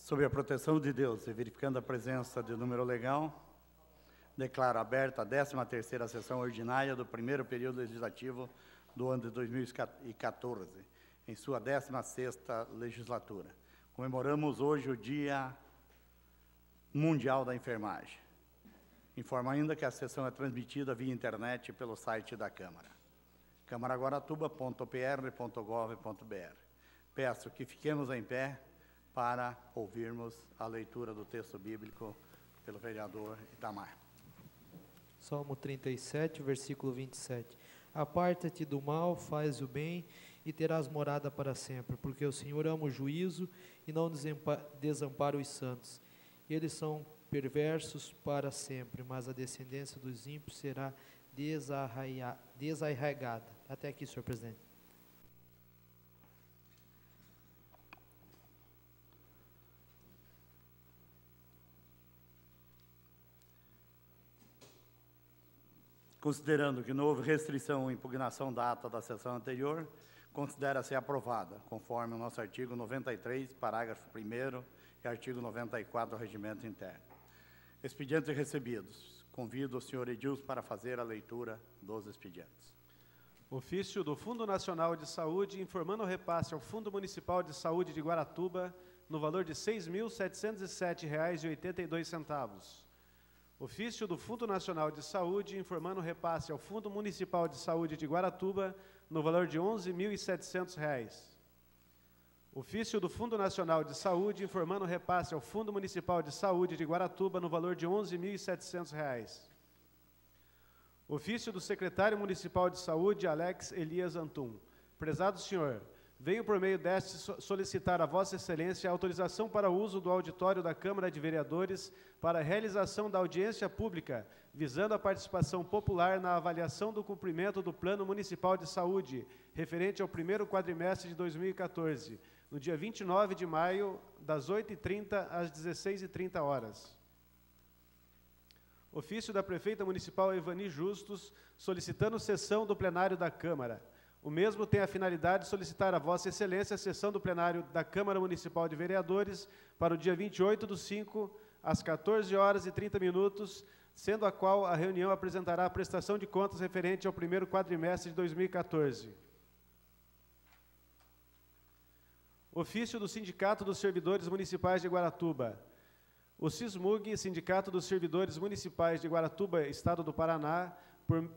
Sob a proteção de Deus e verificando a presença de número legal, declaro aberta a 13ª sessão ordinária do primeiro período legislativo do ano de 2014, em sua 16ª legislatura. Comemoramos hoje o Dia Mundial da Enfermagem. Informo ainda que a sessão é transmitida via internet pelo site da Câmara, camaraguaratuba.pr.gov.br. Peço que fiquemos em pé para ouvirmos a leitura do texto bíblico pelo vereador Itamar. Salmo 37, versículo 27. Aparta-te do mal, faz o bem, e terás morada para sempre, porque o Senhor ama o juízo e não desampara os santos. Eles são perversos para sempre, mas a descendência dos ímpios será desarraigada. Até aqui, senhor presidente. Considerando que não houve restrição ou impugnação da ata da sessão anterior, considera-se aprovada, conforme o nosso artigo 93, parágrafo 1º e artigo 94 do Regimento Interno. Expedientes recebidos. Convido o senhor Edilson para fazer a leitura dos expedientes. Ofício do Fundo Nacional de Saúde informando o repasse ao Fundo Municipal de Saúde de Guaratuba no valor de R$ 6.707,82. Ofício do Fundo Nacional de Saúde informando o repasse ao Fundo Municipal de Saúde de Guaratuba no valor de R$ 11.700. Ofício do Fundo Nacional de Saúde informando o repasse ao Fundo Municipal de Saúde de Guaratuba no valor de R$ 11.700. Ofício do Secretário Municipal de Saúde, Alex Elias Antum. Prezado senhor, venho por meio deste solicitar a Vossa Excelência a autorização para o uso do auditório da Câmara de Vereadores para a realização da audiência pública, visando a participação popular na avaliação do cumprimento do Plano Municipal de Saúde, referente ao primeiro quadrimestre de 2014, no dia 29 de maio, das 8h30 às 16h30. Ofício da Prefeita Municipal Evani Justus, solicitando sessão do plenário da Câmara. O mesmo tem a finalidade de solicitar a Vossa Excelência a sessão do plenário da Câmara Municipal de Vereadores para o dia 28/5, às 14h30, sendo a qual a reunião apresentará a prestação de contas referente ao primeiro quadrimestre de 2014. Ofício do Sindicato dos Servidores Municipais de Guaratuba. O SISMUG, Sindicato dos Servidores Municipais de Guaratuba, Estado do Paraná,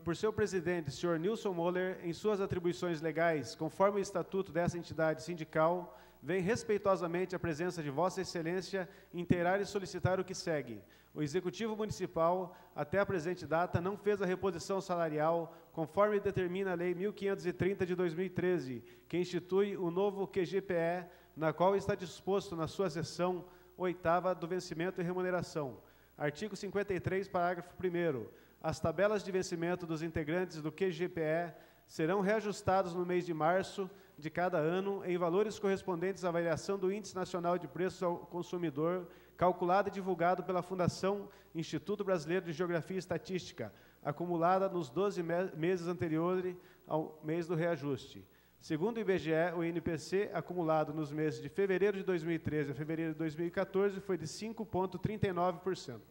por seu presidente, senhor Nilson Moller, em suas atribuições legais, conforme o estatuto dessa entidade sindical, vem respeitosamente à presença de Vossa Excelência inteirar e solicitar o que segue. O Executivo Municipal, até a presente data, não fez a reposição salarial, conforme determina a Lei 1530 de 2013, que institui o novo QGPE, na qual está disposto na sua seção 8ª do vencimento e remuneração. Artigo 53, parágrafo 1º. As tabelas de vencimento dos integrantes do QGPE serão reajustados no mês de março de cada ano em valores correspondentes à variação do Índice Nacional de Preços ao Consumidor, calculado e divulgado pela Fundação Instituto Brasileiro de Geografia e Estatística, acumulada nos 12 meses anteriores ao mês do reajuste. Segundo o IBGE, o INPC, acumulado nos meses de fevereiro de 2013 a fevereiro de 2014, foi de 5,39%.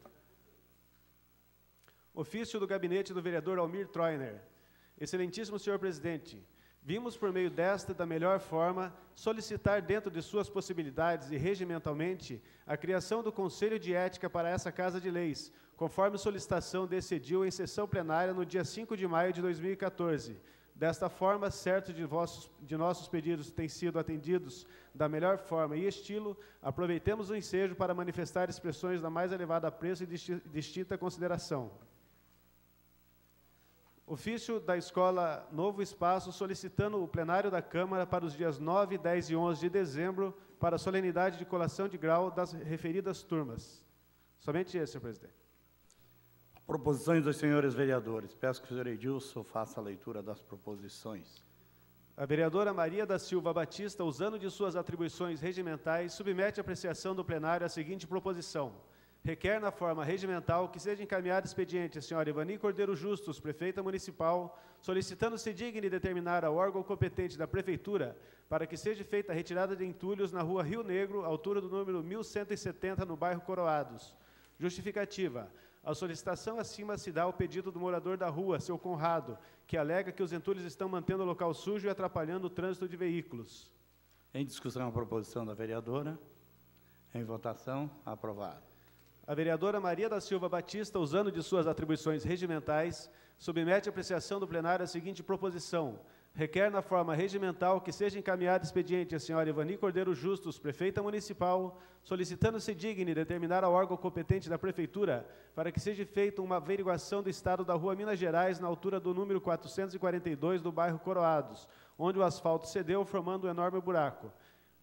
Ofício do Gabinete do Vereador Almir Troiner. Excelentíssimo senhor presidente, vimos por meio desta, da melhor forma, solicitar dentro de suas possibilidades e regimentalmente a criação do Conselho de Ética para essa Casa de Leis, conforme solicitação desse edil em sessão plenária no dia 5 de maio de 2014. Desta forma, certo de nossos pedidos têm sido atendidos da melhor forma e estilo, aproveitemos o ensejo para manifestar expressões da mais elevada apreço e distinta consideração. Ofício da Escola Novo Espaço, solicitando o plenário da Câmara para os dias 9, 10 e 11 de dezembro, para a solenidade de colação de grau das referidas turmas. Somente esse, senhor presidente. Proposições dos senhores vereadores. Peço que o senhor Edilson faça a leitura das proposições. A vereadora Maria da Silva Batista, usando de suas atribuições regimentais, submete à apreciação do plenário a seguinte proposição: requer na forma regimental que seja encaminhado expediente a senhora Ivani Cordeiro Justus, prefeita municipal, solicitando-se digne determinar ao órgão competente da prefeitura para que seja feita a retirada de entulhos na rua Rio Negro, altura do número 1170, no bairro Coroados. Justificativa. A solicitação acima se dá ao pedido do morador da rua, seu Conrado, que alega que os entulhos estão mantendo o local sujo e atrapalhando o trânsito de veículos. Em discussão a proposição da vereadora. Em votação, aprovado. A vereadora Maria da Silva Batista, usando de suas atribuições regimentais, submete à apreciação do plenário a seguinte proposição. Requer na forma regimental que seja encaminhado expediente a senhora Ivani Cordeiro Justus, prefeita municipal, solicitando-se digne determinar ao órgão competente da prefeitura para que seja feita uma averiguação do estado da rua Minas Gerais, na altura do número 442 do bairro Coroados, onde o asfalto cedeu, formando um enorme buraco.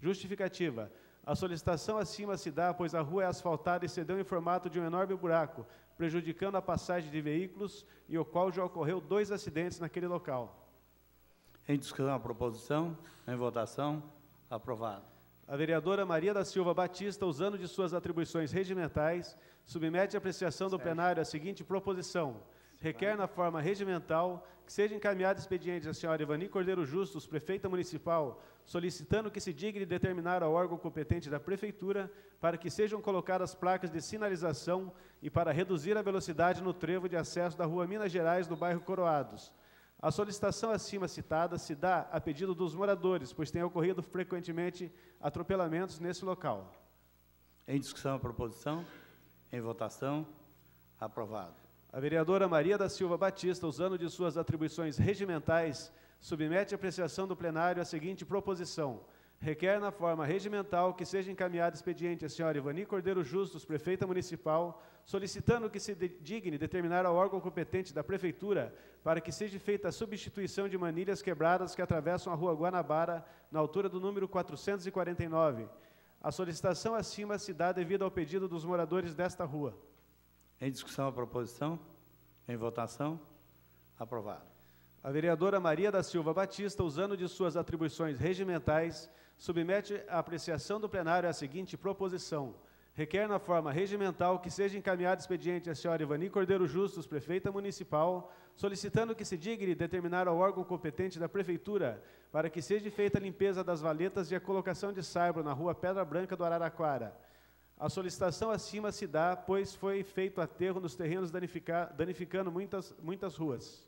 Justificativa. A solicitação acima se dá, pois a rua é asfaltada e cedeu em formato de um enorme buraco, prejudicando a passagem de veículos, e o qual já ocorreu 2 acidentes naquele local. Em discussão a proposição. Em votação, aprovado. A vereadora Maria da Silva Batista, usando de suas atribuições regimentais, submete à apreciação do plenário a seguinte proposição. Requer na forma regimental que seja encaminhado expediente a senhora Ivani Cordeiro Justus, prefeita municipal, solicitando que se digne determinar ao órgão competente da prefeitura para que sejam colocadas placas de sinalização e para reduzir a velocidade no trevo de acesso da rua Minas Gerais, do bairro Coroados. A solicitação acima citada se dá a pedido dos moradores, pois tem ocorrido frequentemente atropelamentos nesse local. Em discussão a proposição. Em votação, aprovado. A vereadora Maria da Silva Batista, usando de suas atribuições regimentais, submete à apreciação do plenário a seguinte proposição. Requer na forma regimental que seja encaminhado expediente a senhora Ivani Cordeiro Justus, prefeita municipal, solicitando que se digne determinar ao órgão competente da prefeitura para que seja feita a substituição de manilhas quebradas que atravessam a rua Guanabara, na altura do número 449. A solicitação acima se dá devido ao pedido dos moradores desta rua. Em discussão a proposição. Em votação, aprovado. A vereadora Maria da Silva Batista, usando de suas atribuições regimentais, submete à apreciação do plenário a seguinte proposição. Requer na forma regimental que seja encaminhado expediente a senhora Ivani Cordeiro Justus, prefeita municipal, solicitando que se digne determinar ao órgão competente da prefeitura para que seja feita a limpeza das valetas e a colocação de saibro na rua Pedra Branca do Araraquara. A solicitação acima se dá, pois foi feito aterro nos terrenos danificando muitas ruas.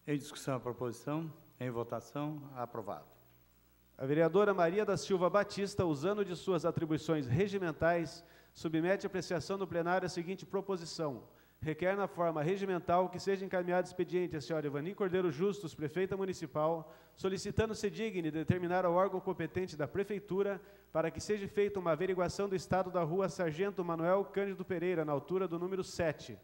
Em discussão a proposição. Em votação, aprovado. A vereadora Maria da Silva Batista, usando de suas atribuições regimentais, submete à apreciação do plenário a seguinte proposição. Requer na forma regimental que seja encaminhado expediente a senhora Ivani Cordeiro Justus, prefeita municipal, solicitando-se digne determinar ao órgão competente da prefeitura para que seja feita uma averiguação do estado da rua Sargento Manuel Cândido Pereira, na altura do número 7.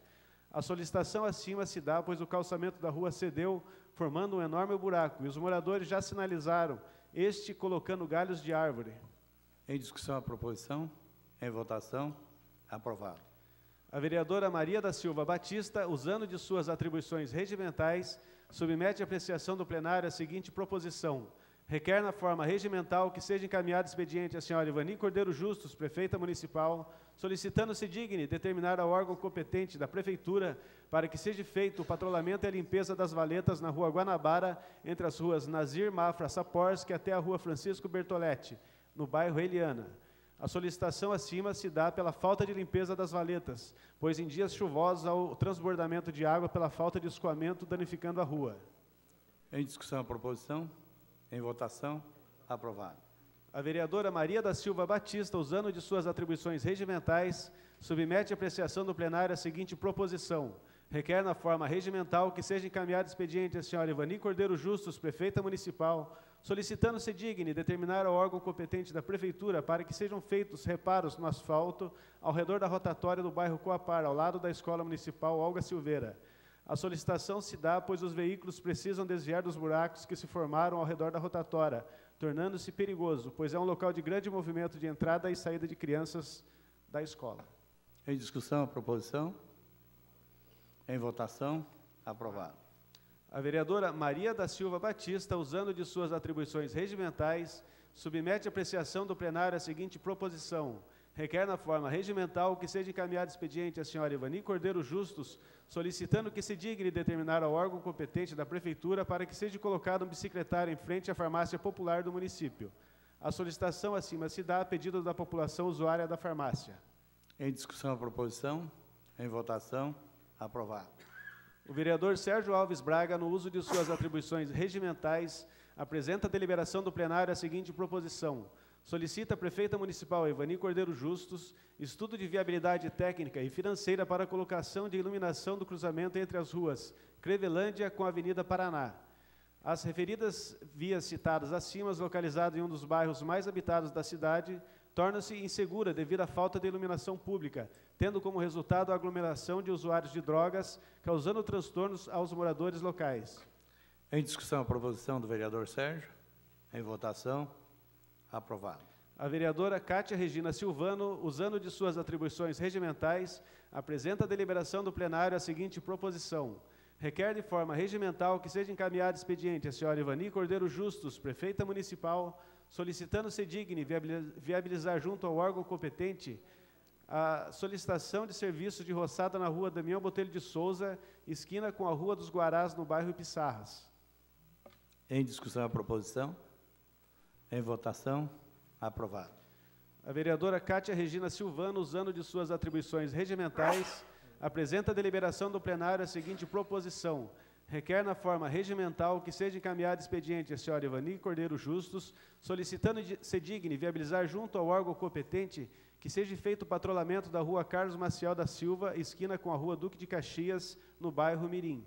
A solicitação acima se dá, pois o calçamento da rua cedeu, formando um enorme buraco, e os moradores já sinalizaram, este colocando galhos de árvore. Em discussão a proposição. Em votação, aprovado. A vereadora Maria da Silva Batista, usando de suas atribuições regimentais, submete à apreciação do plenário a seguinte proposição. Requer na forma regimental que seja encaminhado expediente a senhora Ivani Cordeiro Justus, prefeita municipal, solicitando-se digne determinar ao órgão competente da prefeitura para que seja feito o patrulhamento e a limpeza das valetas na rua Guanabara, entre as ruas Nazir Mafra Saporsky até a rua Francisco Bertoletti, no bairro Eliana. A solicitação acima se dá pela falta de limpeza das valetas, pois em dias chuvosos há o transbordamento de água pela falta de escoamento, danificando a rua. Em discussão a proposição. Em votação, aprovado. A vereadora Maria da Silva Batista, usando de suas atribuições regimentais, submete à apreciação do plenário a seguinte proposição. Requer na forma regimental que seja encaminhado expediente a senhora Ivani Cordeiro Justus, prefeita municipal, solicitando-se digne determinar ao órgão competente da prefeitura para que sejam feitos reparos no asfalto ao redor da rotatória do bairro Coapar, ao lado da Escola Municipal Olga Silveira. A solicitação se dá, pois os veículos precisam desviar dos buracos que se formaram ao redor da rotatória, tornando-se perigoso, pois é um local de grande movimento de entrada e saída de crianças da escola. Em discussão a proposição. Em votação, aprovado. A vereadora Maria da Silva Batista, usando de suas atribuições regimentais, submete à apreciação do plenário a seguinte proposição. requer na forma regimental que seja encaminhado expediente à senhora Ivani Cordeiro Justus, solicitando que se digne determinar ao órgão competente da Prefeitura para que seja colocado um bicicletário em frente à farmácia popular do município. A solicitação acima se dá a pedido da população usuária da farmácia. Em discussão a proposição. Em votação. Aprovado. O vereador Sérgio Alves Braga, no uso de suas atribuições regimentais, apresenta a deliberação do plenário a seguinte proposição. Solicita a prefeita municipal Ivani Cordeiro Justus estudo de viabilidade técnica e financeira para a colocação de iluminação do cruzamento entre as ruas Crevelândia com a Avenida Paraná. As referidas vias citadas acima, localizadas em um dos bairros mais habitados da cidade, torna-se insegura devido à falta de iluminação pública, tendo como resultado a aglomeração de usuários de drogas, causando transtornos aos moradores locais. Em discussão a proposição do vereador Sérgio. Em votação. Aprovado. A vereadora Cátia Regina Silvano, usando de suas atribuições regimentais, apresenta a deliberação do plenário a seguinte proposição. Requer de forma regimental que seja encaminhado expediente à senhora Ivani Cordeiro Justus, prefeita municipal, solicitando-se digne viabilizar junto ao órgão competente a solicitação de serviço de roçada na rua Damião Botelho de Souza, esquina com a Rua dos Guarás, no bairro Pissarras. Em discussão a proposição. Em votação. Aprovado. A vereadora Cátia Regina Silvano, usando de suas atribuições regimentais, apresenta a deliberação do plenário a seguinte proposição. Requer na forma regimental que seja encaminhado expediente à senhora Ivani Cordeiro Justus, solicitando-se digne viabilizar junto ao órgão competente que seja feito o patrulhamento da rua Carlos Maciel da Silva, esquina com a rua Duque de Caxias, no bairro Mirim.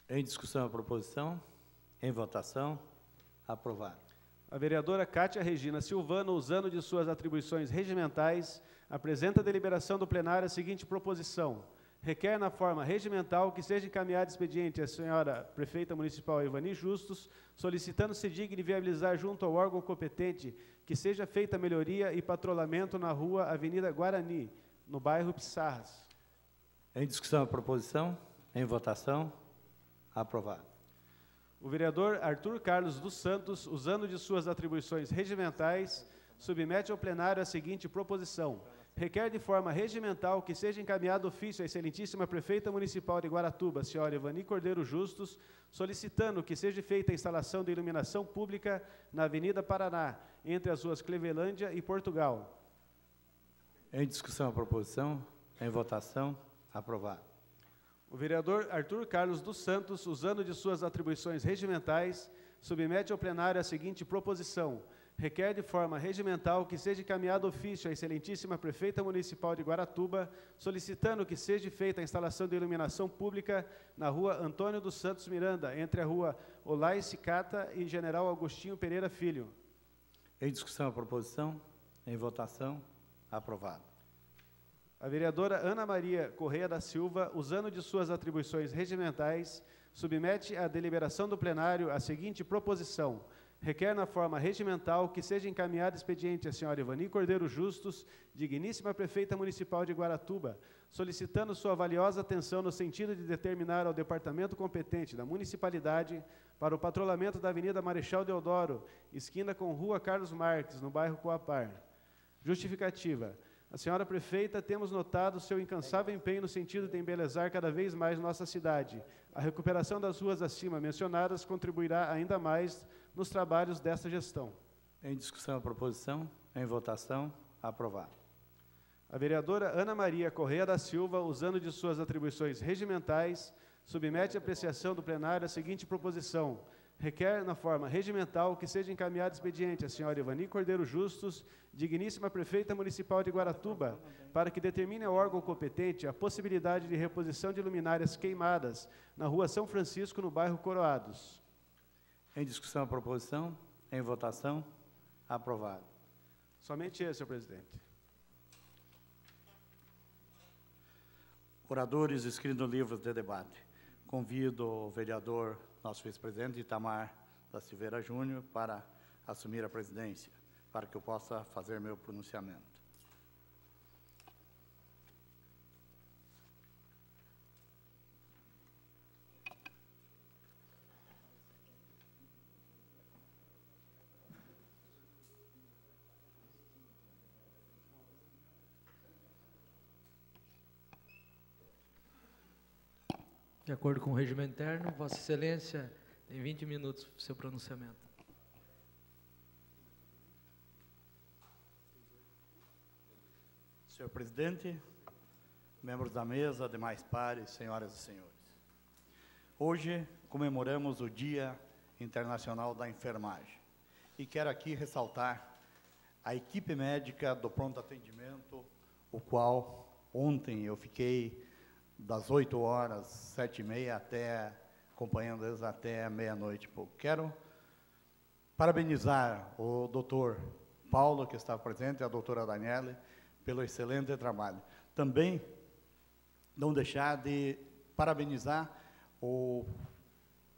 Em discussão a proposição. Em votação. Aprovado. A vereadora Cátia Regina Silvano, usando de suas atribuições regimentais, apresenta a deliberação do plenário a seguinte proposição. Requer na forma regimental que seja encaminhado expediente à senhora prefeita municipal Ivani Justus, solicitando-se digne viabilizar junto ao órgão competente que seja feita melhoria e patrulhamento na rua Avenida Guarani, no bairro Pissarras. Em discussão a proposição. Em votação. Aprovado. O vereador Arthur Carlos dos Santos, usando de suas atribuições regimentais, submete ao plenário a seguinte proposição. Requer de forma regimental que seja encaminhado ofício à excelentíssima prefeita municipal de Guaratuba, senhora Ivani Cordeiro Justus, solicitando que seja feita a instalação de iluminação pública na Avenida Paraná, entre as ruas Clevelândia e Portugal. Em discussão a proposição. Em votação. Aprovado. O vereador Arthur Carlos dos Santos, usando de suas atribuições regimentais, submete ao plenário a seguinte proposição. Requer de forma regimental que seja encaminhado ofício à excelentíssima prefeita municipal de Guaratuba, solicitando que seja feita a instalação de iluminação pública na rua Antônio dos Santos Miranda, entre a rua Olai Cicata e General Agostinho Pereira Filho. Em discussão a proposição. Em votação. Aprovado. A vereadora Ana Maria Correia da Silva, usando de suas atribuições regimentais, submete à deliberação do plenário a seguinte proposição. Requer na forma regimental que seja encaminhado expediente à senhora Ivani Cordeiro Justus, digníssima prefeita municipal de Guaratuba, solicitando sua valiosa atenção no sentido de determinar ao departamento competente da municipalidade para o patrulhamento da Avenida Marechal Deodoro, esquina com Rua Carlos Marques, no bairro Coapar. Justificativa. A senhora prefeita, temos notado seu incansável empenho no sentido de embelezar cada vez mais nossa cidade. A recuperação das ruas acima mencionadas contribuirá ainda mais nos trabalhos desta gestão. Em discussão a proposição. Em votação. Aprovado. A vereadora Ana Maria Correia da Silva, usando de suas atribuições regimentais, submete à apreciação do plenário a seguinte proposição. Requer, na forma regimental, que seja encaminhado expediente à senhora Ivani Cordeiro Justus, digníssima prefeita municipal de Guaratuba, para que determine ao órgão competente a possibilidade de reposição de luminárias queimadas na rua São Francisco, no bairro Coroados. Em discussão a proposição. Em votação. Aprovado. Somente esse, senhor presidente. Oradores inscritos no livro de debate. Convido o vereador, nosso vice-presidente, Itamar da Silveira Júnior, para assumir a presidência, para que eu possa fazer meu pronunciamento. De acordo com o regimento interno, Vossa Excelência tem 20 minutos para o seu pronunciamento. Senhor presidente, membros da mesa, demais pares, senhoras e senhores. Hoje comemoramos o Dia Internacional da Enfermagem e quero aqui ressaltar a equipe médica do pronto atendimento, o qual ontem eu fiquei das 8 horas, 7h30, até, acompanhando eles até meia-noite. Quero parabenizar o doutor Paulo, que estava presente, e a doutora Daniele, pelo excelente trabalho. Também não deixar de parabenizar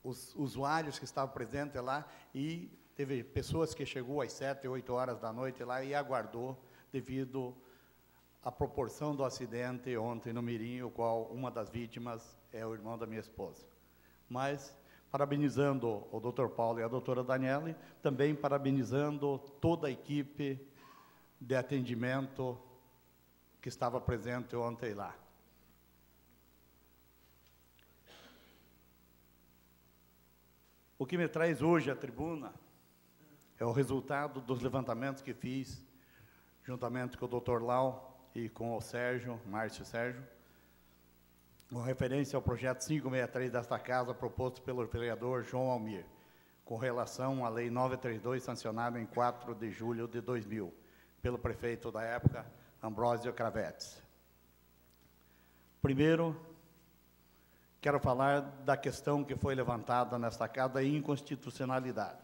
os usuários que estavam presentes lá, e teve pessoas que chegou às 7, 8 horas da noite lá e aguardou devido à proporção do acidente ontem no Mirim, o qual uma das vítimas é o irmão da minha esposa. Mas, parabenizando o Dr. Paulo e a doutora Daniele, também parabenizando toda a equipe de atendimento que estava presente ontem lá. O que me traz hoje à tribuna é o resultado dos levantamentos que fiz, juntamente com o Dr. Lau e com o Sérgio, Márcio Sérgio, com referência ao projeto 563 desta Casa, proposto pelo vereador João Almir, com relação à Lei 932, sancionada em 4 de julho de 2000, pelo prefeito da época, Ambrósio Cravetes. Primeiro, quero falar da questão que foi levantada nesta Casa, da inconstitucionalidade.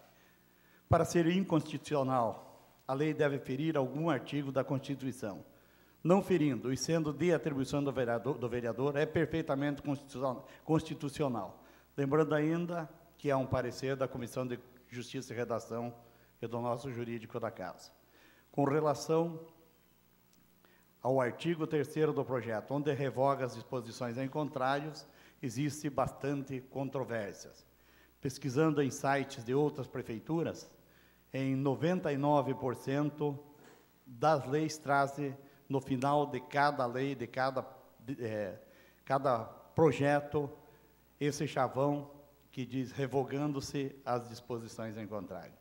Para ser inconstitucional, a lei deve ferir algum artigo da Constituição. Não ferindo e sendo de atribuição do vereador, é perfeitamente constitucional. Lembrando ainda que há um parecer da Comissão de Justiça e Redação e do nosso jurídico da Casa. Com relação ao artigo 3º do projeto, onde revoga as disposições em contrários, existe bastante controvérsias. Pesquisando em sites de outras prefeituras, em 99% das leis trazem no final de cada lei, de cada projeto, esse chavão que diz revogando-se as disposições em contrário.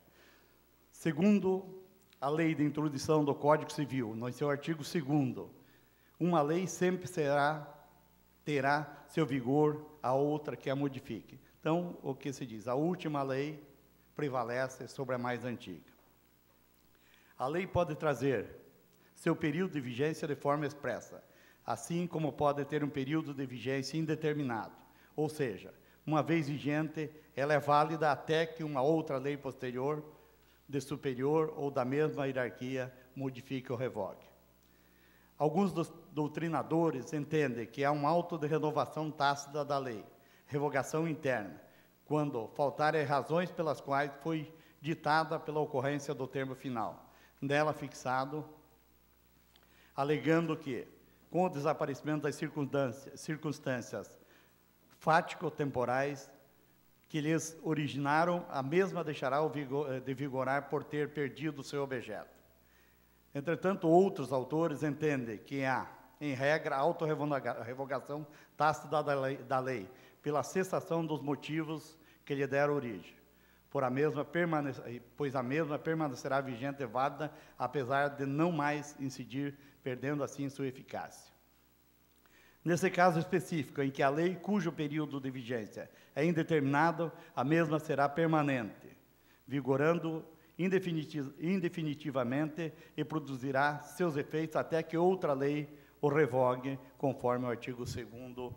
Segundo a lei de introdução do Código Civil, no seu artigo 2º, uma lei sempre terá seu vigor a outra que a modifique. Então, o que se diz? A última lei prevalece sobre a mais antiga. A lei pode trazer seu período de vigência de forma expressa, assim como pode ter um período de vigência indeterminado, ou seja, uma vez vigente, ela é válida até que uma outra lei posterior, de superior ou da mesma hierarquia, modifique ou revogue. Alguns dos doutrinadores entendem que há um auto de renovação tácita da lei, revogação interna, quando faltarem razões pelas quais foi ditada pela ocorrência do termo final, nela fixado, alegando que, com o desaparecimento das circunstâncias fático-temporais que lhes originaram, a mesma deixará de vigorar por ter perdido seu objeto. Entretanto, outros autores entendem que há, em regra, autorrevogação tácita da lei, pela cessação dos motivos que lhe deram origem, pois a mesma permanecerá vigente e válida, apesar de não mais incidir, perdendo assim sua eficácia. Nesse caso específico, em que a lei cujo período de vigência é indeterminado, a mesma será permanente, vigorando indefinitivamente e produzirá seus efeitos até que outra lei o revogue, conforme o artigo 2º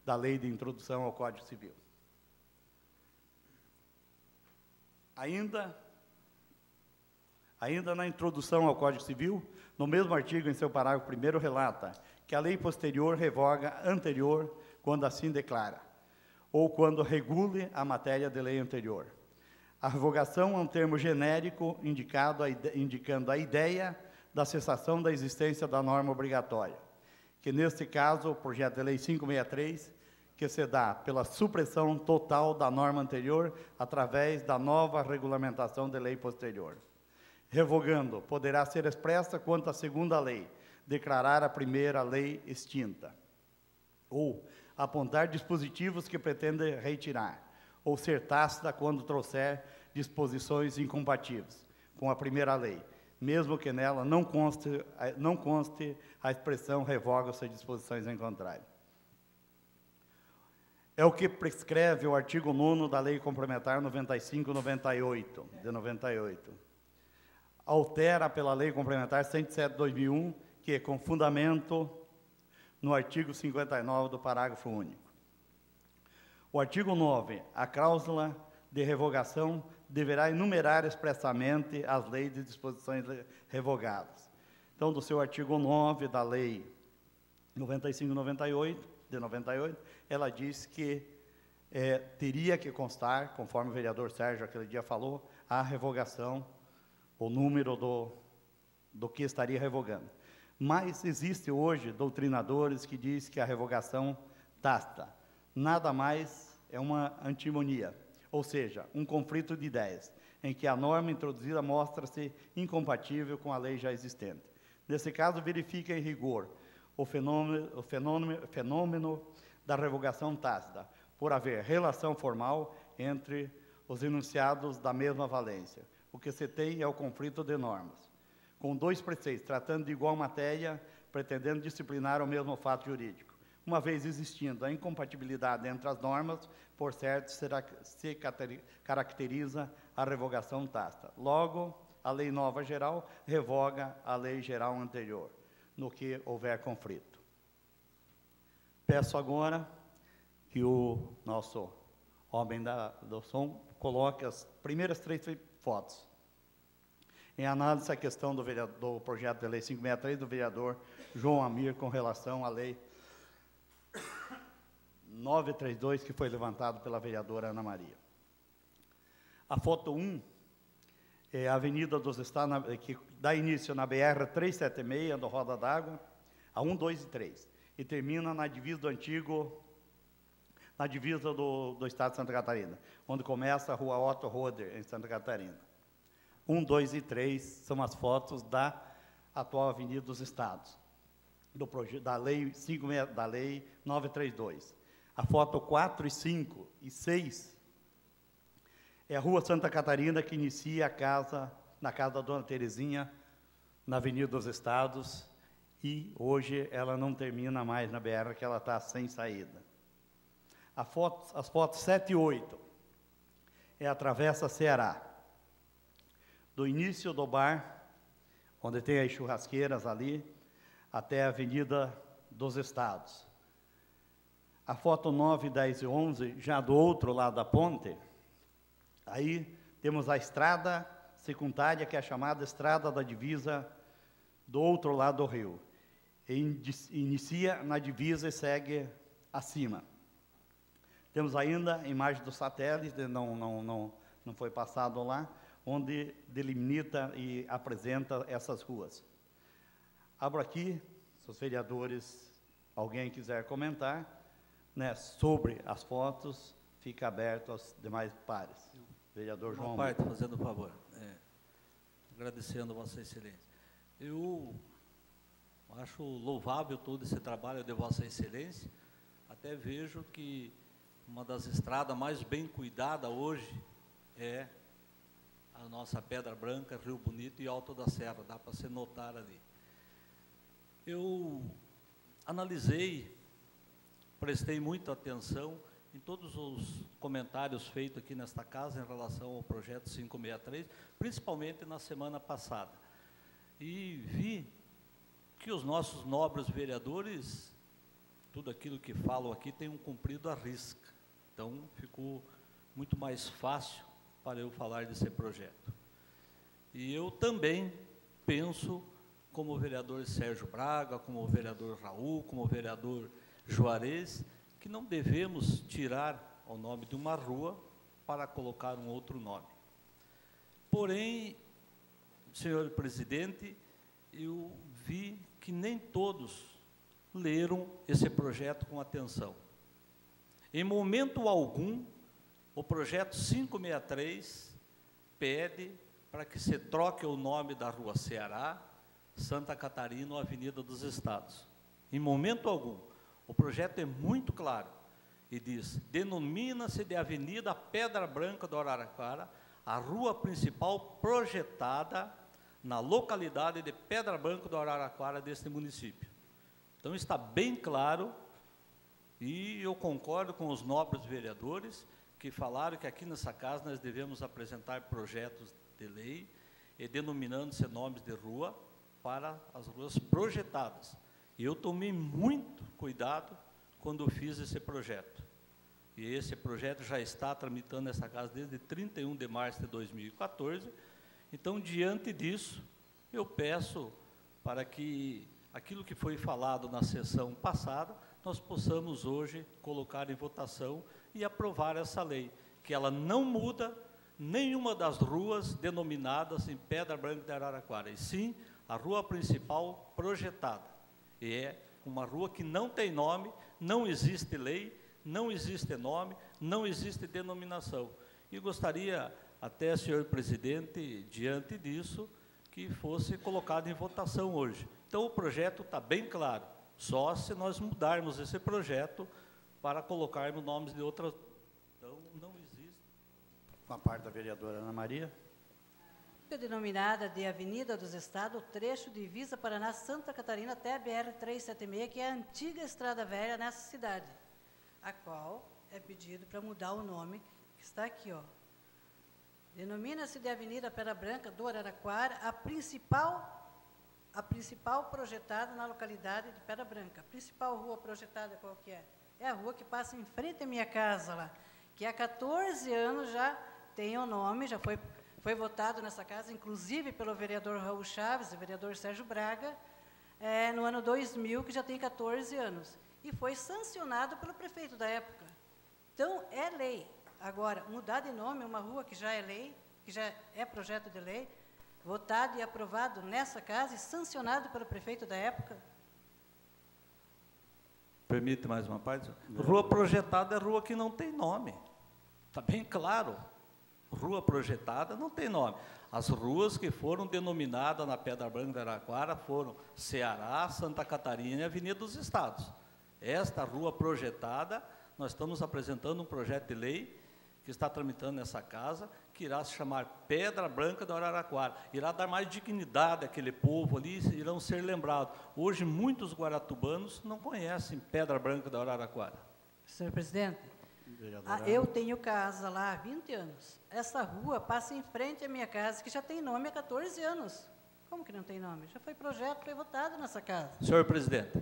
da Lei de Introdução ao Código Civil. Ainda na introdução ao Código Civil, no mesmo artigo, em seu parágrafo 1º, relata que a lei posterior revoga a anterior quando assim declara, ou quando regule a matéria de lei anterior. A revogação é um termo genérico indicando a ideia da cessação da existência da norma obrigatória, que neste caso, o projeto de lei 563, que se dá pela supressão total da norma anterior através da nova regulamentação de lei posterior. Revogando, poderá ser expressa quanto à segunda lei, declarar a primeira lei extinta, ou apontar dispositivos que pretende retirar, ou ser tácita quando trouxer disposições incompatíveis com a primeira lei, mesmo que nela não conste a expressão revoga-se as disposições em contrário. É o que prescreve o artigo 9º da Lei Complementar 95/98, de 98. Altera pela Lei Complementar 107/2001, que com fundamento no artigo 59 do parágrafo único. O artigo 9, a cláusula de revogação deverá enumerar expressamente as leis de disposições revogadas. Então, do seu artigo 9 da Lei 95/98, de 98, ela diz que teria que constar, conforme o vereador Sérgio aquele dia falou, a revogação, o número do que estaria revogando. Mas existe hoje doutrinadores que dizem que a revogação tácita nada mais é uma antimonia, ou seja, um conflito de ideias, em que a norma introduzida mostra-se incompatível com a lei já existente. Nesse caso, verifica em rigor o fenômeno da revogação tácita, por haver relação formal entre os enunciados da mesma valência. O que se tem é o conflito de normas, com dois preceitos, tratando de igual matéria, pretendendo disciplinar o mesmo fato jurídico. Uma vez existindo a incompatibilidade entre as normas, por certo, se caracteriza a revogação tácita. Logo, a lei nova geral revoga a lei geral anterior, no que houver conflito. Peço agora que o nosso homem do som coloque as primeiras 3 fotos. Em análise, a questão do projeto de lei 563 do vereador João Amir com relação à lei 932, que foi levantado pela vereadora Ana Maria. A foto 1 é a Avenida dos Estados, que dá início na BR-376, do Roda d'Água, a 1, 2 e 3, e termina na divisa do do Estado de Santa Catarina, onde começa a Rua Otto Roder, em Santa Catarina. 1, 2 e 3 são as fotos da atual Avenida dos Estados, da Lei 932. A foto 4 e 5 e 6 é a Rua Santa Catarina, que inicia na casa da Dona Terezinha, na Avenida dos Estados, e hoje ela não termina mais na BR, que ela está sem saída. As fotos 7 e 8 é a Travessa Ceará, do início do bar, onde tem as churrasqueiras ali, até a Avenida dos Estados. A foto 9, 10 e 11, já do outro lado da ponte, aí temos a estrada secundária, que é a chamada Estrada da Divisa, do outro lado do rio. Inicia na divisa e segue acima. Temos ainda a imagem do satélite, não foi passado lá, onde delimita e apresenta essas ruas. Abro aqui, se os vereadores, alguém quiser comentar, né, sobre as fotos, fica aberto aos demais pares. Vereador João. Uma parte, fazendo o favor, agradecendo a Vossa Excelência. Eu acho louvável todo esse trabalho de Vossa Excelência, até vejo que uma das estradas mais bem cuidadas hoje é a nossa Pedra Branca, Rio Bonito e Alto da Serra, dá para se notar ali. Eu analisei, prestei muita atenção em todos os comentários feitos aqui nesta casa em relação ao projeto 563, principalmente na semana passada. E vi que os nossos nobres vereadores, tudo aquilo que falam aqui, tem cumprido à risca. Então, ficou muito mais fácil para eu falar desse projeto. E eu também penso, como o vereador Sérgio Braga, como o vereador Raul, como o vereador Juarez, que não devemos tirar o nome de uma rua para colocar um outro nome. Porém, senhor presidente, eu vi que nem todos leram esse projeto com atenção. Em momento algum, o projeto 563 pede para que se troque o nome da Rua Ceará, Santa Catarina ou Avenida dos Estados. Em momento algum. O projeto é muito claro e diz: denomina-se de Avenida Pedra Branca do Araraquara a rua principal projetada na localidade de Pedra Branca do Araraquara deste município. Então está bem claro, e eu concordo com os nobres vereadores que falaram que aqui nessa casa nós devemos apresentar projetos de lei e denominando-se nomes de rua para as ruas projetadas. E eu tomei muito cuidado quando fiz esse projeto. E esse projeto já está tramitando nessa casa desde 31 de março de 2014. Então, diante disso, eu peço para que aquilo que foi falado na sessão passada, nós possamos hoje colocar em votação e aprovar essa lei, que ela não muda nenhuma das ruas denominadas em Pedra Branca de Araraquara, e sim a rua principal projetada. E é uma rua que não tem nome, não existe lei, não existe nome, não existe denominação. E gostaria até, senhor presidente, diante disso, que fosse colocado em votação hoje. Então, o projeto está bem claro, só se nós mudarmos esse projeto para colocarmos nomes de outras. Então, não existe. Uma parte da vereadora Ana Maria. Denominada de Avenida dos Estados, trecho divisa Paraná-Santa Catarina até a BR-376, que é a antiga Estrada Velha nessa cidade, a qual é pedido para mudar o nome, que está aqui, ó. Denomina-se de Avenida Pedra Branca do Araraquara a principal projetada na localidade de Pedra Branca. A principal rua projetada qual que é? É a rua que passa em frente à minha casa lá, que há 14 anos já tem o nome, já foi votado nessa casa, inclusive pelo vereador Raul Chaves, o vereador Sérgio Braga, no ano 2000, que já tem 14 anos. E foi sancionado pelo prefeito da época. Então, é lei. Agora, mudar de nome uma rua que já é lei, que já é projeto de lei, votado e aprovado nessa casa e sancionado pelo prefeito da época. Permite mais uma parte? Rua projetada é rua que não tem nome. Está bem claro. Rua projetada não tem nome. As ruas que foram denominadas na Pedra Branca de Araraquara foram Ceará, Santa Catarina e Avenida dos Estados. Esta rua projetada, nós estamos apresentando um projeto de lei que está tramitando nessa casa, que irá se chamar Pedra Branca do Araraquara. Irá dar mais dignidade àquele povo ali, irão ser lembrados. Hoje, muitos guaratubanos não conhecem Pedra Branca do Araraquara. Senhor presidente, eu tenho casa lá há 20 anos. Essa rua passa em frente à minha casa, que já tem nome há 14 anos. Como que não tem nome? Já foi projeto, foi votado nessa casa. Senhor presidente,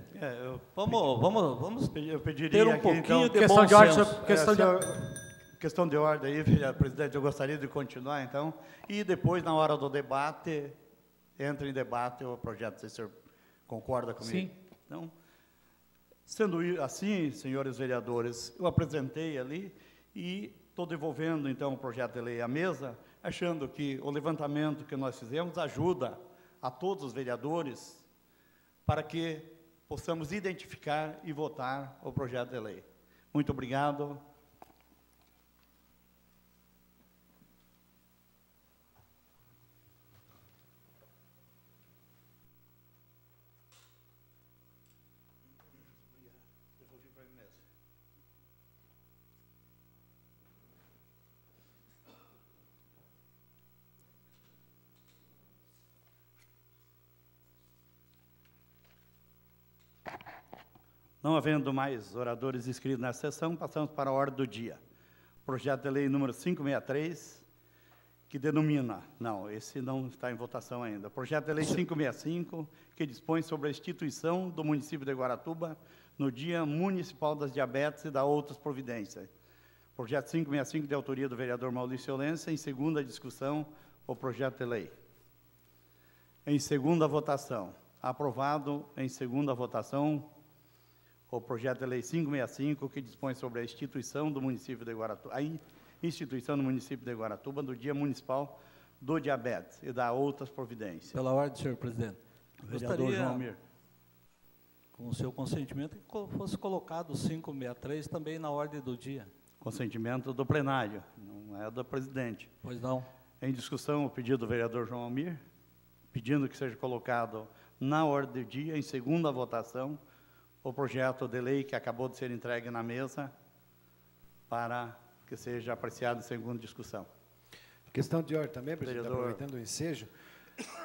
vamos Eu pediria ter um aqui, pouquinho então, de bom senso. Questão de ordem aí, vereador presidente, eu gostaria de continuar, então, e depois, na hora do debate, entra em debate o projeto, se o senhor concorda comigo? Sim. Então, sendo assim, senhores vereadores, eu apresentei ali e estou devolvendo, então, o projeto de lei à mesa, achando que o levantamento que nós fizemos ajuda a todos os vereadores para que possamos identificar e votar o projeto de lei. Muito obrigado. Não havendo mais oradores inscritos nessa sessão, passamos para a ordem do dia. Projeto de lei número 563, que denomina... Não, esse não está em votação ainda. Projeto de lei 565, que dispõe sobre a instituição do município de Guaratuba no Dia Municipal das Diabetes e da outras providências. Projeto 565, de autoria do vereador Maurício Olença, em segunda discussão, o projeto de lei. Em segunda votação. Aprovado em segunda votação o projeto de lei 565, que dispõe sobre a instituição do município de Guaratuba, no Dia Municipal do Diabetes e da outras providências. Pela ordem, senhor presidente. Vereador João Almir. Com o seu consentimento, que fosse colocado o 563 também na ordem do dia. Consentimento do plenário, não é do presidente. Pois não. Em discussão, o pedido do vereador João Almir, pedindo que seja colocado na ordem do dia, em segunda votação, o projeto de lei que acabou de ser entregue na mesa para que seja apreciado em segunda discussão. Questão de ordem também, presidente, Vereador. aproveitando o ensejo,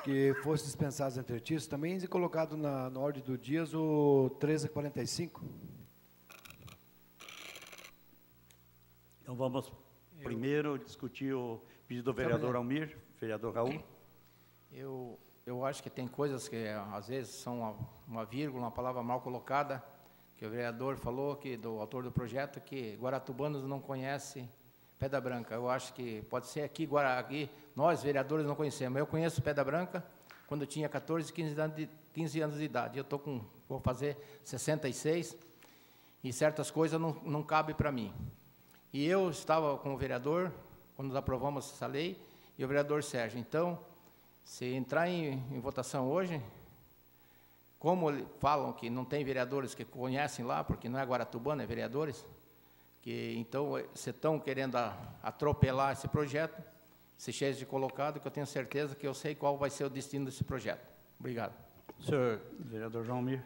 que fosse dispensado os entretistos, também e colocado na ordem do dia o 1345. Então, vamos primeiro discutir o pedido do vereador Almir, vereador Raul. Eu acho que tem coisas que, às vezes, são uma vírgula, uma palavra mal colocada, que o vereador falou, do autor do projeto, que guaratubanos não conhecem Pedra Branca. Eu acho que pode ser aqui, nós, vereadores, não conhecemos. Eu conheço Pedra Branca quando eu tinha 14, 15 anos de idade. Vou fazer 66, e certas coisas não cabem para mim. E eu estava com o vereador, quando nós aprovamos essa lei, e o vereador Sérgio. Então, se entrar em votação hoje, como falam que não tem vereadores que conhecem lá, porque não é guaratubano, é vereadores, que então vocês estão querendo atropelar esse projeto, se cheio de colocado, que eu tenho certeza que eu sei qual vai ser o destino desse projeto. Obrigado. Senhor vereador João Almir.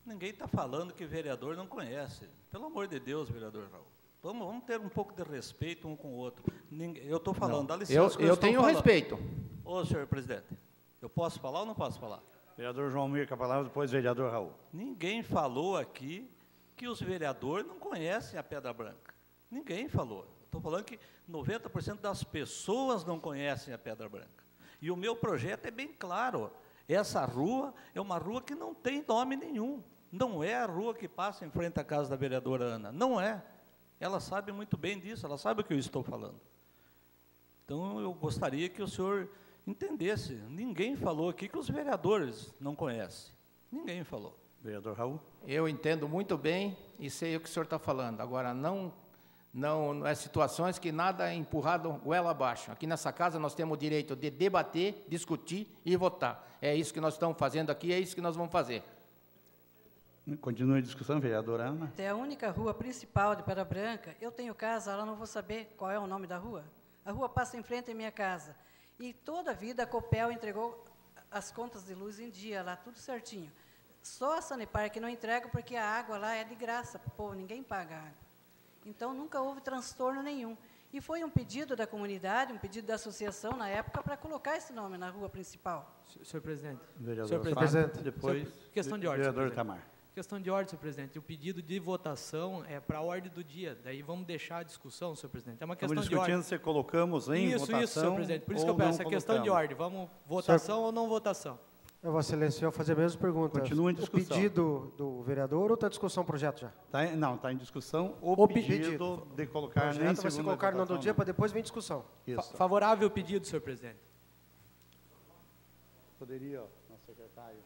Ninguém está falando que vereador não conhece. Pelo amor de Deus, vereador Raul. Vamos ter um pouco de respeito um com o outro. Eu estou falando, dá licença. Eu tenho respeito. Ô, senhor presidente, eu posso falar ou não posso falar? Vereador João Almir com a palavra, depois vereador Raul. Ninguém falou aqui que os vereadores não conhecem a Pedra Branca. Ninguém falou. Estou falando que 90% das pessoas não conhecem a Pedra Branca. E o meu projeto é bem claro. Essa rua é uma rua que não tem nome nenhum. Não é a rua que passa em frente à casa da vereadora Ana. Não é. Ela sabe muito bem disso, ela sabe o que eu estou falando. Então, eu gostaria que o senhor entendesse. Ninguém falou aqui que os vereadores não conhecem. Ninguém falou. Vereador Raul. Eu entendo muito bem e sei o que o senhor está falando. Agora, não é situações que nada é empurrado goela abaixo. Aqui nessa casa nós temos o direito de debater, discutir e votar. É isso que nós estamos fazendo aqui, é isso que nós vamos fazer. Continua a discussão, vereadora Ana. É a única rua principal de Pedra Branca. Eu tenho casa, lá não vou saber qual é o nome da rua. A rua passa em frente à minha casa. E toda a vida a Copel entregou as contas de luz em dia lá, tudo certinho. Só a Sanepar que não entrega porque a água lá é de graça para o povo, ninguém paga água. Então, nunca houve transtorno nenhum. E foi um pedido da comunidade, um pedido da associação, na época, para colocar esse nome na rua principal. Senhor presidente. Vereador Senhor presidente. Depois, questão de ordem, vereador senhor Itamar. Questão de ordem, senhor presidente. O pedido de votação é para a ordem do dia. Daí vamos deixar a discussão, senhor presidente. É uma questão de ordem. Estamos discutindo se colocamos em votação. Isso, senhor presidente. Por isso que eu peço, é questão de ordem. Vamos, votação ou não votação? Vossa Excelência, eu vou fazer a mesma pergunta. Continua em discussão. O pedido do vereador ou está em discussão o projeto já? Não, está em discussão o pedido de colocar o projeto vai ser colocado no votação, outro dia para depois vir discussão. Isso. Favorável ao pedido, senhor presidente. Poderia, nosso secretário.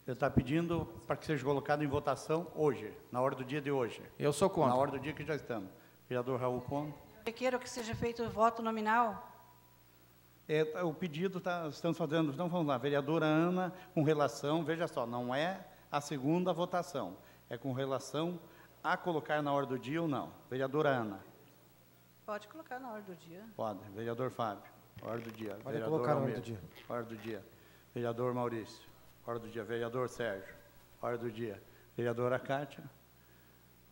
Ele está pedindo para que seja colocado em votação hoje, na hora do dia de hoje. Eu sou contra. Na hora do dia que já estamos. Vereador Raul contra. Eu quero que seja feito o voto nominal. O pedido estamos falando lá, vereadora Ana, com relação, veja só, não é a segunda votação, é com relação a colocar na hora do dia ou não. Vereadora Ana. Pode colocar na hora do dia. Pode. Vereador Fábio, hora do dia. Pode Vereador colocar na hora Almeida, do dia. Hora do dia. Vereador Maurício, hora do dia. Vereador Sérgio, hora do dia. Vereadora Cátia,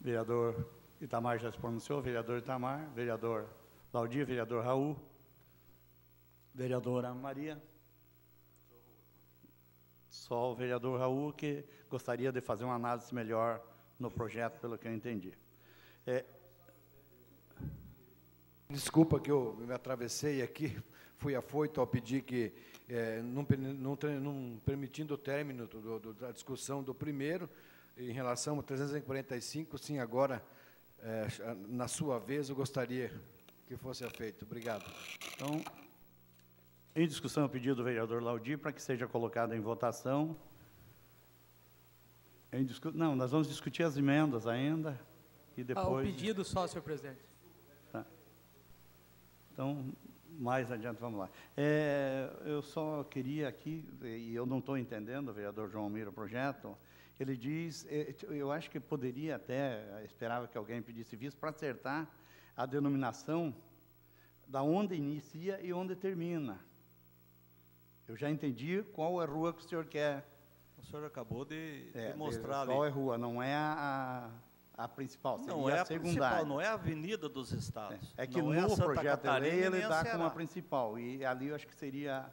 vereador Itamar já se pronunciou, vereador Itamar, vereador Laudir, vereador Raul, vereadora Maria. Só o vereador Raul que gostaria de fazer uma análise melhor no projeto, pelo que eu entendi. Desculpa que eu me atravessei aqui, fui afoito ao pedir que, não permitindo o término da discussão do primeiro, em relação ao 345, sim, agora, na sua vez, eu gostaria que fosse feito. Obrigado. Então, em discussão, o pedido do vereador Laudir para que seja colocado em votação. Não, nós vamos discutir as emendas ainda e depois... O pedido só, senhor presidente. Tá. Então, mais adiante, vamos lá. Eu só queria aqui, e eu não estou entendendo, o vereador João Almir, o projeto, ele diz, eu acho que poderia até, esperava que alguém pedisse visto para acertar a denominação da onde inicia e onde termina. Eu já entendi qual é a rua que o senhor quer O senhor acabou de É, mostrar qual é ali. rua, não é a principal, seria Não é a a principal, secundária. não é a Avenida dos Estados. É que não no é a Santa projeto de lei Catarina, ele nem a dá como Ceará. a principal, e ali eu acho que seria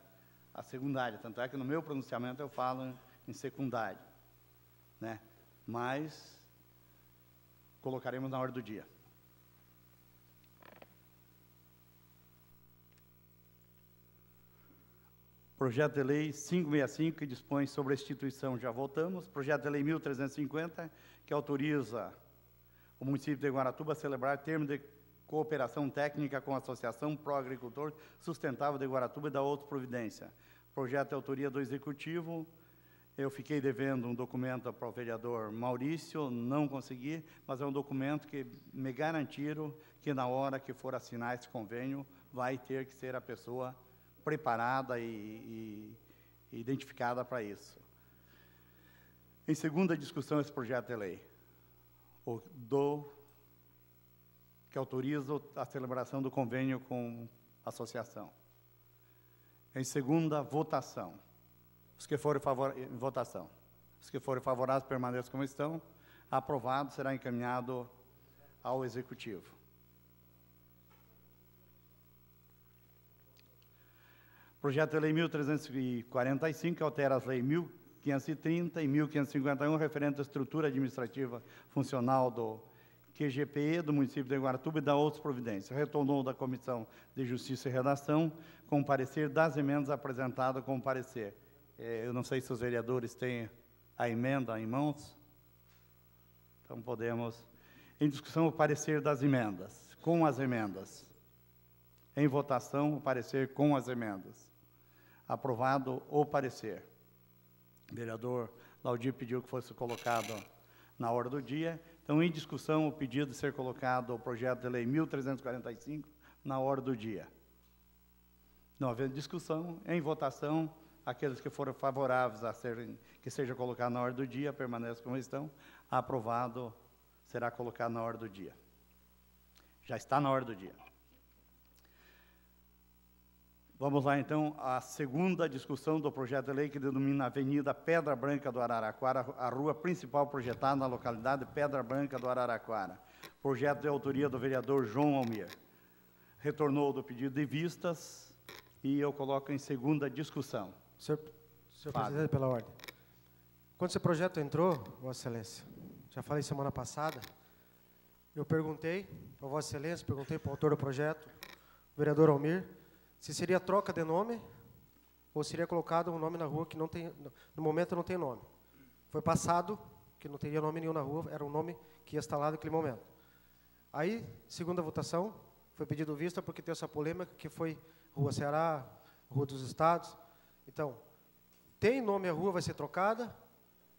a secundária, tanto é que no meu pronunciamento eu falo em secundária, né? Mas colocaremos na ordem do dia. Projeto de lei 565, que dispõe sobre a instituição, já votamos. Projeto de lei 1350, que autoriza o município de Guaratuba a celebrar termo de cooperação técnica com a Associação Pro Agricultor Sustentável de Guaratuba e da outra providência. Projeto de autoria do Executivo. Eu fiquei devendo um documento para o vereador Maurício, não consegui, mas é um documento que me garantiram que na hora que for assinar esse convênio, vai ter que ser a pessoa preparada e identificada para isso. Em segunda discussão, esse projeto de lei, que autoriza a celebração do convênio com a associação. Em segunda votação, os que forem votação, os que forem favoráveis permaneçam como estão, aprovado, será encaminhado ao Executivo. Projeto de lei 1345, que altera as leis 1530 e 1551, referente à estrutura administrativa funcional do QGPE, do município de Guaratuba e da outras providências. Retornou da Comissão de Justiça e Redação, com parecer das emendas apresentadas com parecer. Eu não sei se os vereadores têm a emenda em mãos. Então, podemos... Em discussão, o parecer das emendas, com as emendas. Em votação, o parecer com as emendas. Aprovado o parecer. O vereador Laudir pediu que fosse colocado na ordem do dia. Então, em discussão, o pedido de ser colocado o projeto de lei 1345 na ordem do dia. Não havendo discussão, em votação, aqueles que forem favoráveis a que seja colocado na ordem do dia, permaneçam como estão. Aprovado, será colocado na ordem do dia. Já está na ordem do dia. Vamos lá, então, à segunda discussão do projeto de lei que denomina a Avenida Pedra Branca do Araraquara, a rua principal projetada na localidade Pedra Branca do Araraquara. Projeto de autoria do vereador João Almir. Retornou do pedido de vistas e eu coloco em segunda discussão. Senhor presidente, pela ordem. Quando esse projeto entrou, Vossa Excelência, já falei semana passada, eu perguntei para Vossa Excelência, perguntei para o autor do projeto, o vereador Almir, se seria troca de nome ou seria colocado um nome na rua que não tem, no momento não tem nome. Foi passado que não teria nome nenhum na rua, era um nome que ia estar lá naquele momento. Aí, segunda votação, foi pedido vista porque tem essa polêmica que foi Rua Ceará, Rua dos Estados. Então, tem nome a rua, vai ser trocada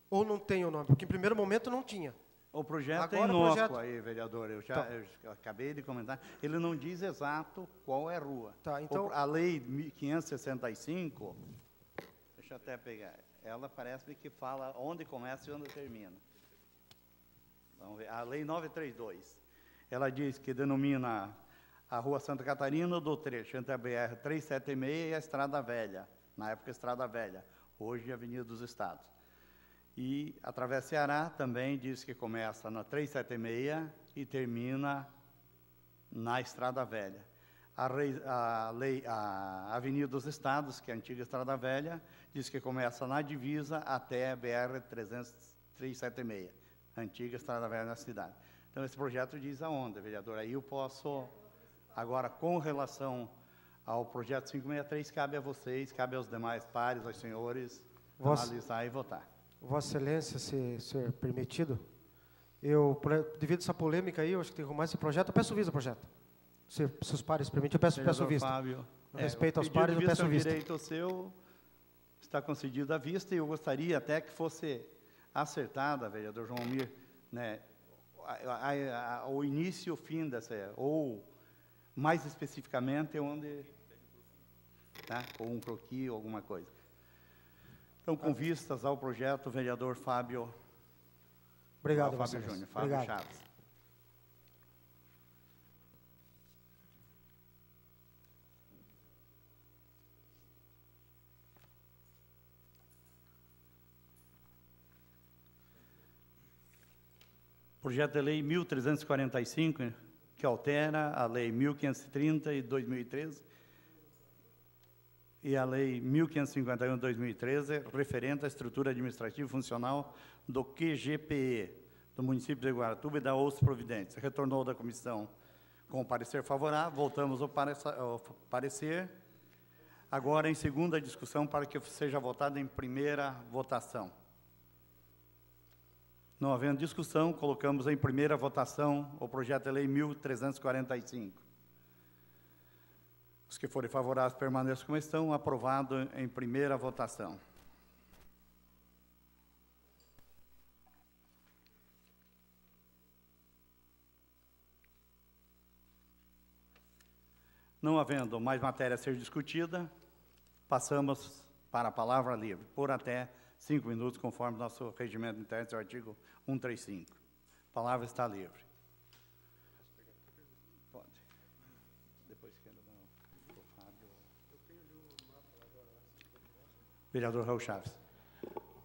ou não tem o nome? Porque em primeiro momento não tinha. O projeto Agora é o inócuo projeto... aí, vereador. Eu Então. acabei de comentar. Ele não diz exato qual é a rua. Tá, então... A lei 1565, deixa eu até pegar, ela parece que fala onde começa e onde termina. Vamos ver. A lei 932, ela diz que denomina a rua Santa Catarina do trecho entre a BR 376 e a Estrada Velha, na época Estrada Velha, hoje Avenida dos Estados. E a Travessa Ceará também diz que começa na 376 e termina na Estrada Velha. A Avenida dos Estados, que é a antiga Estrada Velha, diz que começa na divisa até a BR 376, a antiga Estrada Velha na cidade. Então, esse projeto diz aonde, vereador? Aí eu posso, agora, com relação ao projeto 563, cabe a vocês, cabe aos demais pares, aos senhores, analisar e votar. Vossa Excelência, se ser permitido, devido a essa polêmica aí, eu acho que tem que arrumar esse projeto, eu peço vista ao projeto. Se os pares permitem, eu peço vista. Fábio, Respeito aos pares, eu peço vista. O direito seu está concedido à vista, e eu gostaria até que fosse acertada, vereador João Almir, né, o início e o fim dessa, ou mais especificamente onde, tá, ou um croquis, ou alguma coisa. Então, com vistas ao projeto, o vereador Fábio... Obrigado, Fábio Júnior, Fábio Obrigado. Chaves. Projeto de Lei 1.345, que altera a Lei 1.530 de 2013 e a Lei 1.551 de 2013, referente à estrutura administrativa e funcional do QGPE, do município de Guaratuba e da outras providências. Retornou da comissão com parecer favorável, voltamos ao parecer. Agora, em segunda discussão, para que seja votado em primeira votação. Não havendo discussão, colocamos em primeira votação o projeto de lei 1.345. Os que forem favoráveis permaneçam como estão, aprovado em primeira votação. Não havendo mais matéria a ser discutida, passamos para a palavra livre, por até 5 minutos, conforme nosso regimento interno, o artigo 135. A palavra está livre. Pode. Depois que ainda dá o Fábio. Vereador Raul Chaves.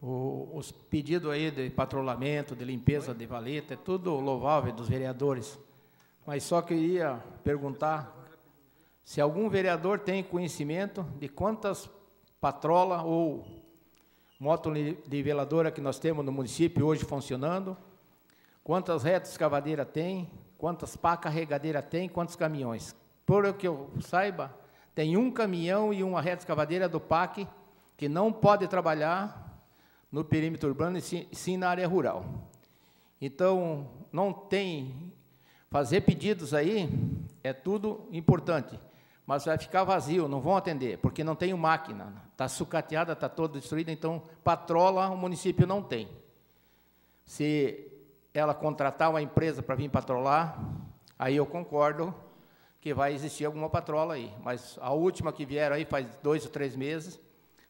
Os pedidos aí de patrulhamento, de limpeza de valeta, é tudo louvável dos vereadores. Mas só queria perguntar se algum vereador tem conhecimento de quantas patrolas ou motoniveladora que nós temos no município hoje funcionando, quantas retas escavadeiras tem, quantas pá carregadeiras tem, quantos caminhões. Por o que eu saiba, tem um caminhão e uma reta escavadeira do PAC que não pode trabalhar no perímetro urbano e sim na área rural. Então, não tem... Fazer pedidos aí é tudo importante, mas vai ficar vazio, não vão atender, porque não tem máquina, está sucateada, está toda destruída, então, patrola o município não tem. Se ela contratar uma empresa para vir patrolar, aí eu concordo que vai existir alguma patrola aí, mas a última que vieram aí faz 2 ou 3 meses,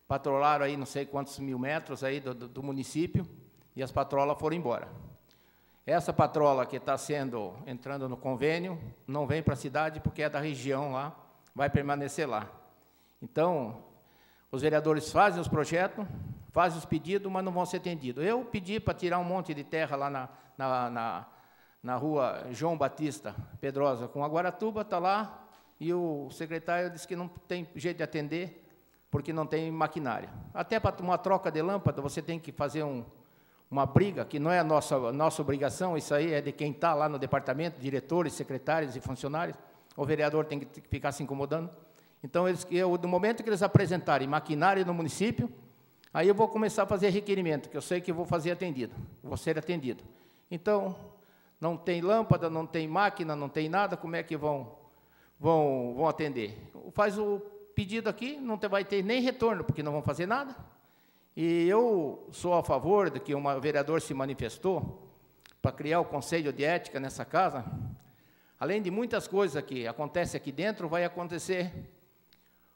patrolaram aí não sei quantos mil metros aí do município, e as patrolas foram embora. Essa patrola que está entrando no convênio, não vem para a cidade porque é da região lá, vai permanecer lá. Então, os vereadores fazem os projetos, fazem os pedidos, mas não vão ser atendidos. Eu pedi para tirar um monte de terra lá na rua João Batista Pedrosa com a Guaratuba, está lá, e o secretário disse que não tem jeito de atender, porque não tem maquinário. Até para uma troca de lâmpada, você tem que fazer uma briga, que não é a nossa obrigação, isso aí é de quem está lá no departamento, diretores, secretários e funcionários, o vereador tem que ficar se incomodando. Então, no momento que eles apresentarem maquinário no município, aí eu vou começar a fazer requerimento, que eu sei que vou ser atendido. Então, não tem lâmpada, não tem máquina, não tem nada, como é que vão atender? Faz o pedido aqui, não vai ter nem retorno, porque não vão fazer nada. E eu sou a favor de que um vereador se manifestou para criar o Conselho de Ética nessa casa. Além de muitas coisas que acontecem aqui dentro, vai acontecer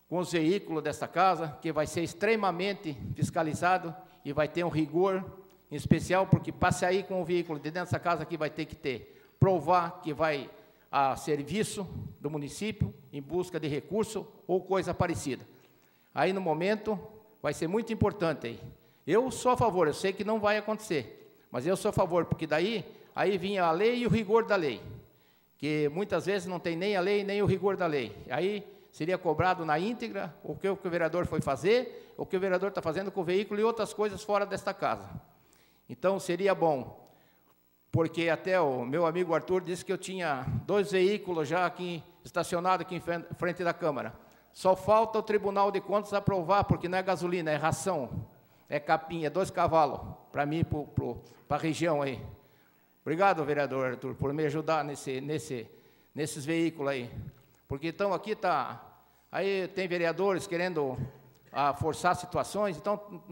com os veículos desta casa, que vai ser extremamente fiscalizado e vai ter um rigor em especial, porque para sair com o veículo de dentro dessa casa aqui vai ter que provar que vai a serviço do município em busca de recurso ou coisa parecida. Aí, no momento, vai ser muito importante aí. Eu sou a favor, eu sei que não vai acontecer, mas eu sou a favor, porque daí vinha a lei e o rigor da lei, que muitas vezes não tem nem a lei nem o rigor da lei. Aí seria cobrado na íntegra o que o vereador foi fazer, o que o vereador está fazendo com o veículo e outras coisas fora desta casa. Então, seria bom, porque até o meu amigo Arthur disse que eu tinha 2 veículos já aqui, estacionados aqui em frente da Câmara. Só falta o Tribunal de Contas aprovar, porque não é gasolina, é ração, é capim, é 2 cavalos, para mim, para a região aí. Obrigado, vereador Arthur, por me ajudar nesses veículos aí. Porque então aqui aí tem vereadores querendo forçar situações, então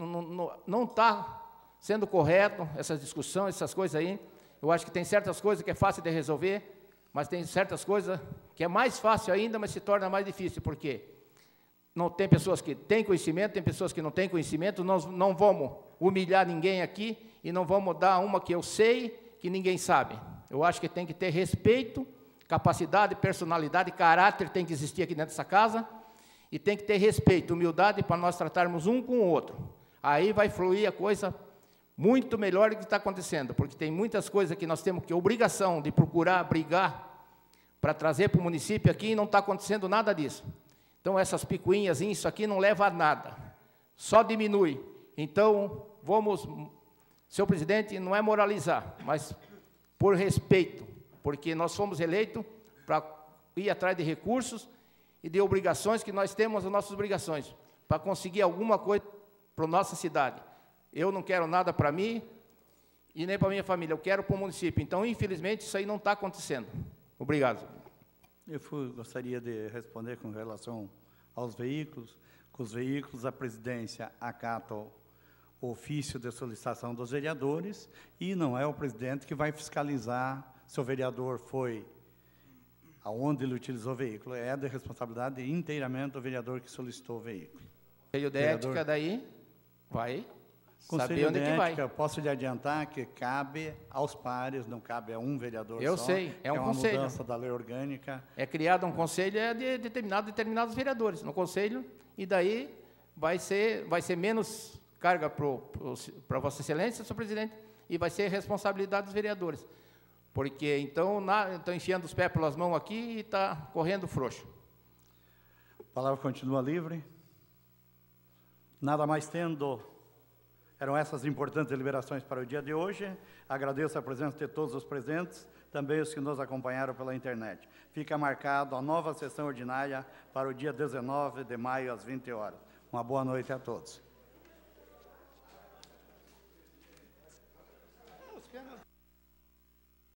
não está sendo correto essas discussões, essas coisas aí. Eu acho que tem certas coisas que é fácil de resolver, mas tem certas coisas que é mais fácil ainda, mas se torna mais difícil, porque não tem pessoas que têm conhecimento, tem pessoas que não têm conhecimento, nós não vamos humilhar ninguém aqui e não vamos dar uma que eu sei que ninguém sabe. Eu acho que tem que ter respeito, capacidade, personalidade, caráter tem que existir aqui dentro dessa casa, e tem que ter respeito, humildade para nós tratarmos um com o outro. Aí vai fluir a coisa muito melhor do que está acontecendo, porque tem muitas coisas que nós temos que obrigação de procurar brigar para trazer para o município aqui e não está acontecendo nada disso. Então, essas picuinhas, isso aqui não leva a nada, só diminui. Então, vamos, senhor presidente, não é moralizar, mas por respeito, porque nós fomos eleitos para ir atrás de recursos e de obrigações que nós temos, as nossas obrigações, para conseguir alguma coisa para a nossa cidade. Eu não quero nada para mim e nem para a minha família, eu quero para o município. Então, infelizmente, isso aí não está acontecendo. Obrigado. Gostaria de responder com relação aos veículos. Com os veículos, a presidência acata o ofício de solicitação dos vereadores e não é o presidente que vai fiscalizar se o vereador foi aonde ele utilizou o veículo. É de responsabilidade inteiramente do vereador que solicitou o veículo. Conselho de ética daí vai saber Conselho onde de que vai. ética, posso lhe adiantar que cabe aos pares, não cabe a um vereador Eu só. sei, é um conselho. É uma mudança da lei orgânica. É criado um conselho de determinados vereadores no conselho, e daí vai ser menos carga para Vossa Excelência, senhor presidente, e vai ser responsabilidade dos vereadores. Porque, então, estão enfiando os pés pelas mãos aqui e está correndo frouxo. A palavra continua livre. Nada mais tendo, eram essas importantes deliberações para o dia de hoje. Agradeço a presença de todos os presentes, também os que nos acompanharam pela internet. Fica marcado a nova sessão ordinária para o dia 19 de maio, às 20 horas. Uma boa noite a todos.